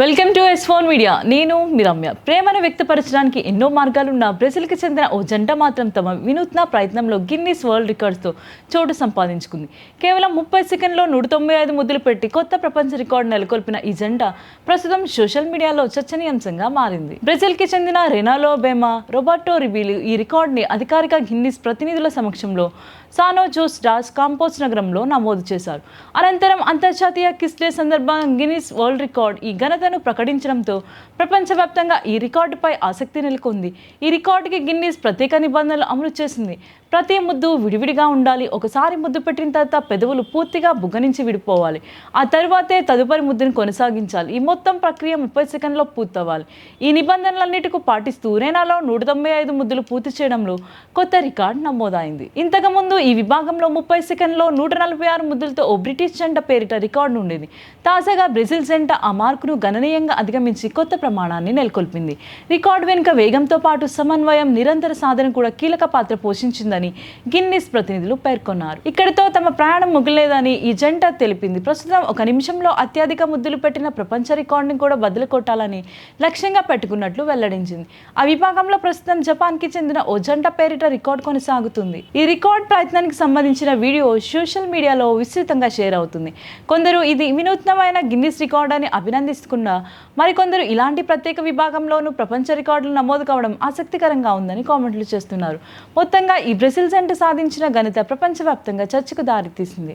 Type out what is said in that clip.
Welcome to S4 media. నేను మీ రమ్య. ప్రేమను వ్యక్తపరచడానికి ఎన్నో మార్గాలున్న బ్రెజిల్కి చెందిన ఓ జంట మాత్రం తమ వినూత్న ప్రయత్నంలో గిన్నిస్ వరల్డ్ రికార్డ్స్తో చోటు సంపాదించుకుంది. కేవలం 30 సెకండ్లో 195 ముద్దులు పెట్టి కొత్త ప్రపంచ రికార్డు నెలకొల్పిన ఈ జంట ప్రస్తుతం సోషల్ మీడియాలో చర్చనీయాంశంగా మారింది. బ్రెజిల్కి చెందిన రెనాలో బెమా, రోబర్టో రిబీలు ఈ రికార్డుని అధికారిక గిన్నిస్ ప్రతినిధుల సమక్షంలో సానో జోస్ డాస్ కాంపోస్ నగరంలో నమోదు చేశారు. అనంతరం అంతర్జాతీయ కిస్ డే సందర్భంగా గిన్నిస్ వరల్డ్ రికార్డ్ ఈ ఘనతను ప్రకటించడంతో ప్రపంచవ్యాప్తంగా ఈ రికార్డుపై ఆసక్తి నెలకొంది. ఈ రికార్డుకి గిన్నిస్ ప్రత్యేక నిబంధనలు అమలు చేసింది. ప్రతి ముద్దు విడివిడిగా ఉండాలి. ఒకసారి ముద్దు పెట్టిన తర్వాత పెదవులు పూర్తిగా బుగ్గ నుంచి విడిపోవాలి. ఆ తర్వాతే తదుపరి ముద్దును కొనసాగించాలి. ఈ మొత్తం ప్రక్రియ 30 సెకండ్లో పూర్తవ్వాలి. ఈ నిబంధనలన్నిటికీ పాటిస్తూ రెనాలో 195 ముద్దులు పూర్తి చేయడంలో కొత్త రికార్డు నమోదైంది. ఇంతకుముందు ఈ విభాగంలో 30 సెకండ్లో 146 ముద్దులతో ఓ బ్రిటిష్ జంట పేరిట రికార్డు ఉండేది. తాజాగా బ్రెజిల్ జంట ఆ మార్కును గణనీయంగా అధిగమించి కొత్త ప్రమాణాన్ని నెలకొల్పింది. రికార్డు వెనుక వేగంతో పాటు సమన్వయం, నిరంతర సాధన కూడా కీలక పాత్ర పోషించిందని గిన్నిస్ ప్రతినిధులు పేర్కొన్నారు. ఇక్కడితో తమ ప్రయాణం ముగిలేదని ఈ జంట తెలిపింది. ప్రస్తుతం 1 నిమిషంలో అత్యధిక ముద్దులు పెట్టిన ప్రపంచ రికార్డుని కూడా బద్దలు కొట్టాలని లక్ష్యంగా పెట్టుకున్నట్లు వెల్లడించింది. ఆ విభాగంలో ప్రస్తుతం జపాన్కి చెందిన ఓ జంట పేరిట రికార్డు కొనసాగుతుంది. ఈ రికార్డు ప్రయత్నానికి సంబంధించిన వీడియో సోషల్ మీడియాలో విస్తృతంగా షేర్ అవుతుంది. కొందరు ఇది వినూత్నమైన గిన్నిస్ రికార్డు అని అభినందిస్తున్నా, మరికొందరు ఇలాంటి ప్రత్యేక విభాగంలోనూ ప్రపంచ రికార్డులు నమోదు కావడం ఆసక్తికరంగా ఉందని కామెంట్లు చేస్తున్నారు. మొత్తంగా ఈ బ్రెజిల్ జంట సాధించిన ఘనత ప్రపంచవ్యాప్తంగా చర్చకు దారితీసింది.